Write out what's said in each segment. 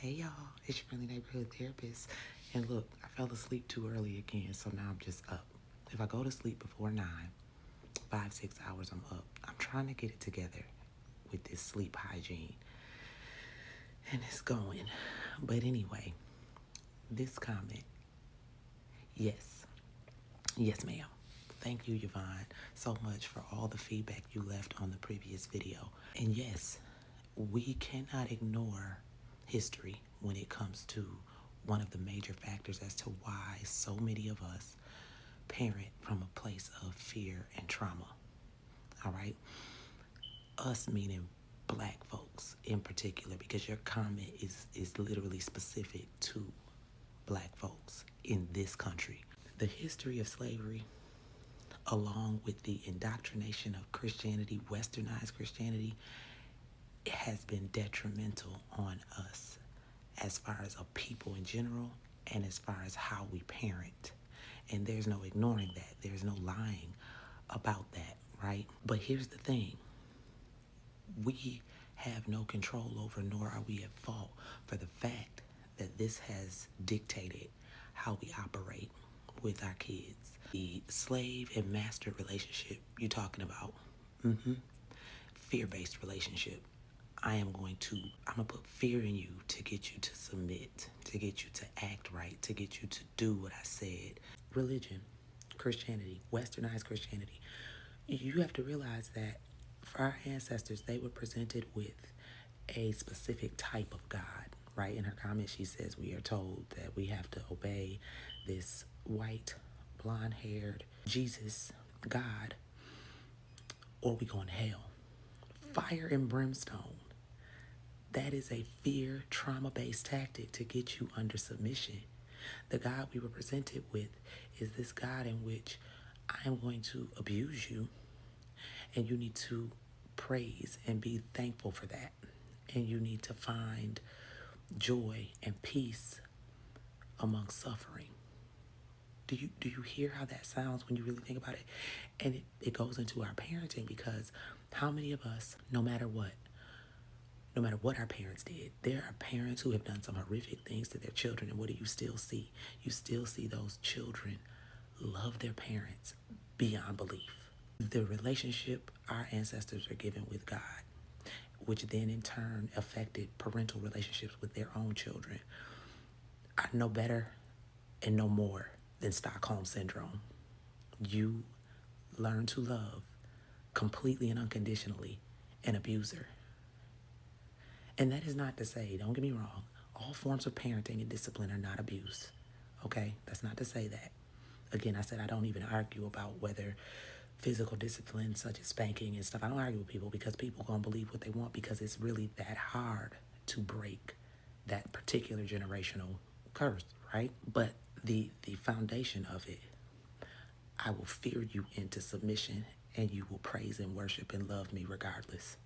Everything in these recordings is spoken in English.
Hey y'all, it's your friendly neighborhood therapist. And look, I fell asleep too early again, so now I'm just up. If I go to sleep before 9, 5, 6 hours, I'm up. I'm trying to get it together with this sleep hygiene. And it's going. But anyway, this comment, yes. Yes, ma'am. Thank you, Yvonne, so much for all the feedback you left on the previous video. And yes, we cannot ignore history when it comes to one of the major factors as to why so many of us parent from a place of fear and trauma. All right? Us meaning black folks in particular, because your comment is literally specific to black folks in this country. The history of slavery, along with the indoctrination of Christianity, westernized Christianity, it has been detrimental on us as far as a people in general and as far as how we parent. And there's no ignoring that. There's no lying about that, right? But here's the thing. We have no control over, nor are we at fault for the fact that this has dictated how we operate with our kids. The slave and master relationship you're talking about, fear-based relationship. I'm gonna put fear in you to get you to submit, to get you to act right, to get you to do what I said. Religion, Christianity, westernized Christianity. You have to realize that for our ancestors, they were presented with a specific type of God, right? In her comment, she says we are told that we have to obey this white, blonde-haired Jesus God, or we going to hell. Fire and brimstone. That is a fear, trauma-based tactic to get you under submission. The God we were presented with is this God in which I am going to abuse you, and you need to praise and be thankful for that. And you need to find joy and peace among suffering. Do you hear how that sounds when you really think about it? And it goes into our parenting, because how many of us, no matter what our parents did, there are parents who have done some horrific things to their children, and what do you still see? You still see those children love their parents beyond belief. The relationship our ancestors are given with God, which then in turn affected parental relationships with their own children, are no better and no more than Stockholm Syndrome. You learn to love completely and unconditionally an abuser. And that is not to say, don't get me wrong, all forms of parenting and discipline are not abuse. Okay? That's not to say that. Again, I said I don't even argue about whether physical discipline such as spanking and stuff. I don't argue with people, because people gonna believe what they want, because it's really that hard to break that particular generational curse, right? But the foundation of it, I will fear you into submission, and you will praise and worship and love me regardless.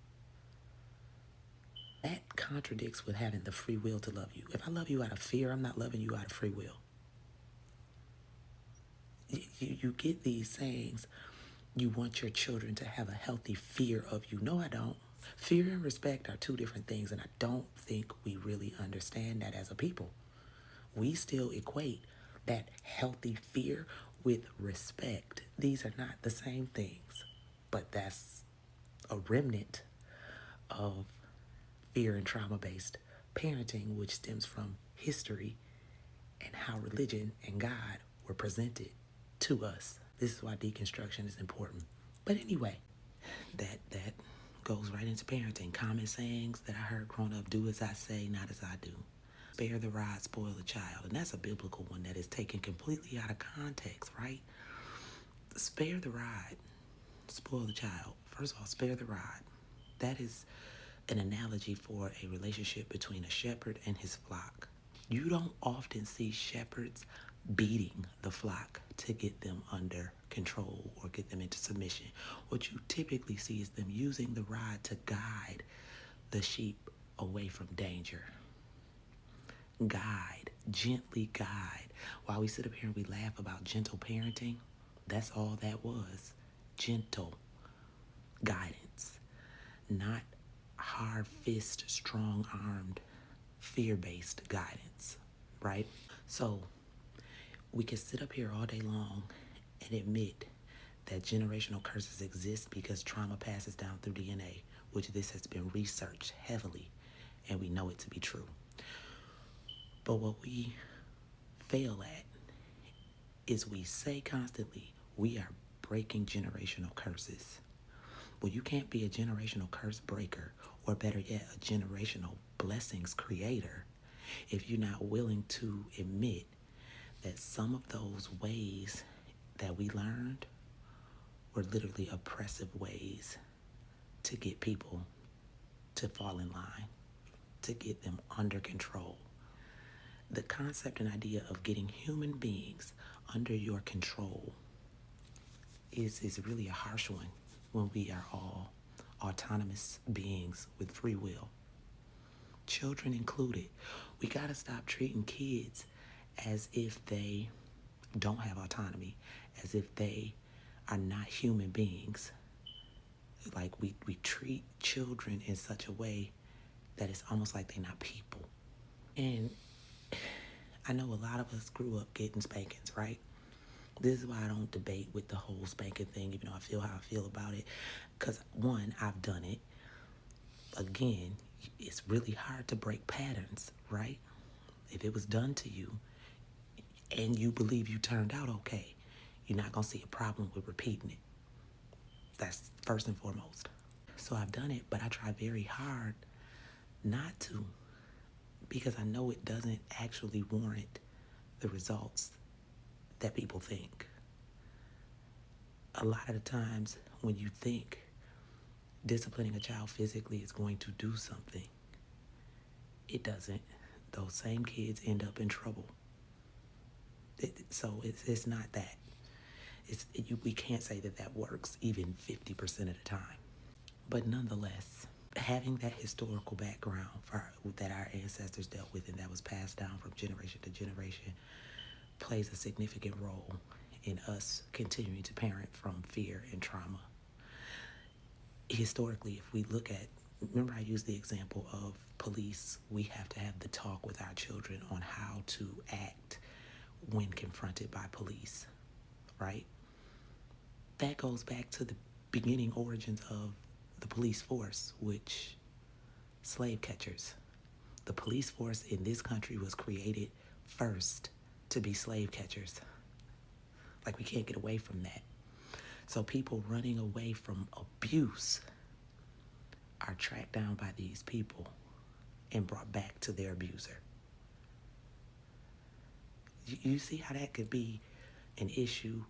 That contradicts with having the free will to love you. If I love you out of fear, I'm not loving you out of free will. You get these sayings, you want your children to have a healthy fear of you. No, I don't. Fear and respect are two different things, and I don't think we really understand that as a people. We still equate that healthy fear with respect. These are not the same things, but that's a remnant of fear and trauma-based parenting, which stems from history and how religion and God were presented to us. This is why deconstruction is important. But anyway, that goes right into parenting. Common sayings that I heard growing up: do as I say, not as I do. Spare the rod, spoil the child. And that's a biblical one that is taken completely out of context, right? Spare the rod, spoil the child. First of all, spare the rod. That is an analogy for a relationship between a shepherd and his flock. You don't often see shepherds beating the flock to get them under control or get them into submission. What you typically see is them using the rod to guide the sheep away from danger. Guide, gently guide. While we sit up here and we laugh about gentle parenting, that's all that was. Gentle guidance, not hard fist, strong-armed fear-based guidance, right? So we can sit up here all day long and admit that generational curses exist because trauma passes down through DNA, which this has been researched heavily, and we know it to be true. But what we fail at is we say constantly, we are breaking generational curses. Well, you can't be a generational curse breaker, or better yet, a generational blessings creator, if you're not willing to admit that some of those ways that we learned were literally oppressive ways to get people to fall in line, to get them under control. The concept and idea of getting human beings under your control is really a harsh one when we are all autonomous beings with free will, children included. We got to stop treating kids as if they don't have autonomy, as if they are not human beings. Like we treat children in such a way that it's almost like they're not people. And I know a lot of us grew up getting spankings, right? This is why I don't debate with the whole spanking thing, even though I feel how I feel about it. Because, one, I've done it. Again, it's really hard to break patterns, right? If it was done to you and you believe you turned out okay, you're not going to see a problem with repeating it. That's first and foremost. So I've done it, but I try very hard not to, because I know it doesn't actually warrant the results that people think. A lot of the times when you think disciplining a child physically is going to do something, it doesn't. Those same kids end up in trouble. So it's not that. We can't say that works even 50% of the time. But nonetheless, having that historical background that our ancestors dealt with and that was passed down from generation to generation plays a significant role in us continuing to parent from fear and trauma. Historically, if we look at, remember I used the example of police, we have to have the talk with our children on how to act when confronted by police, right? That goes back to the beginning origins of the police force, which slave catchers. The police force in this country was created first to be slave catchers. Like, we can't get away from that. So people running away from abuse are tracked down by these people and brought back to their abuser. You see how that could be an issue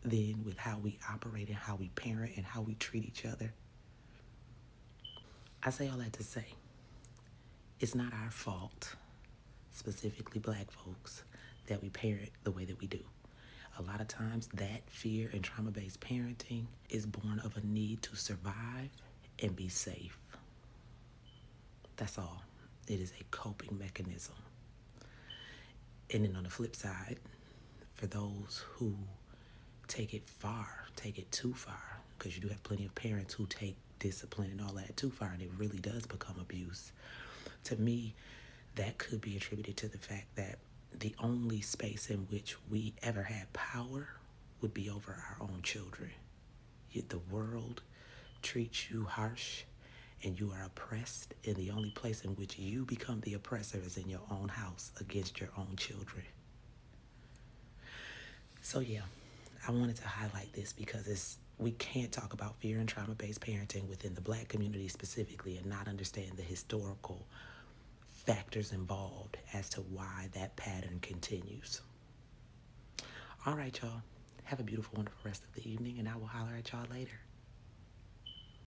then with how we operate and how we parent and how we treat each other? I say all that to say, it's not our fault, specifically Black folks, that we parent the way that we do. A lot of times that fear and trauma-based parenting is born of a need to survive and be safe. That's all. It is a coping mechanism. And then on the flip side, for those who take it too far, because you do have plenty of parents who take discipline and all that too far, and it really does become abuse. To me, that could be attributed to the fact that the only space in which we ever had power would be over our own children. Yet the world treats you harsh and you are oppressed, and the only place in which you become the oppressor is in your own house against your own children. So yeah, I wanted to highlight this because we can't talk about fear and trauma-based parenting within the Black community specifically and not understand the historical factors involved as to why that pattern continues. All right, y'all. Have a beautiful, wonderful rest of the evening, and I will holler at y'all later.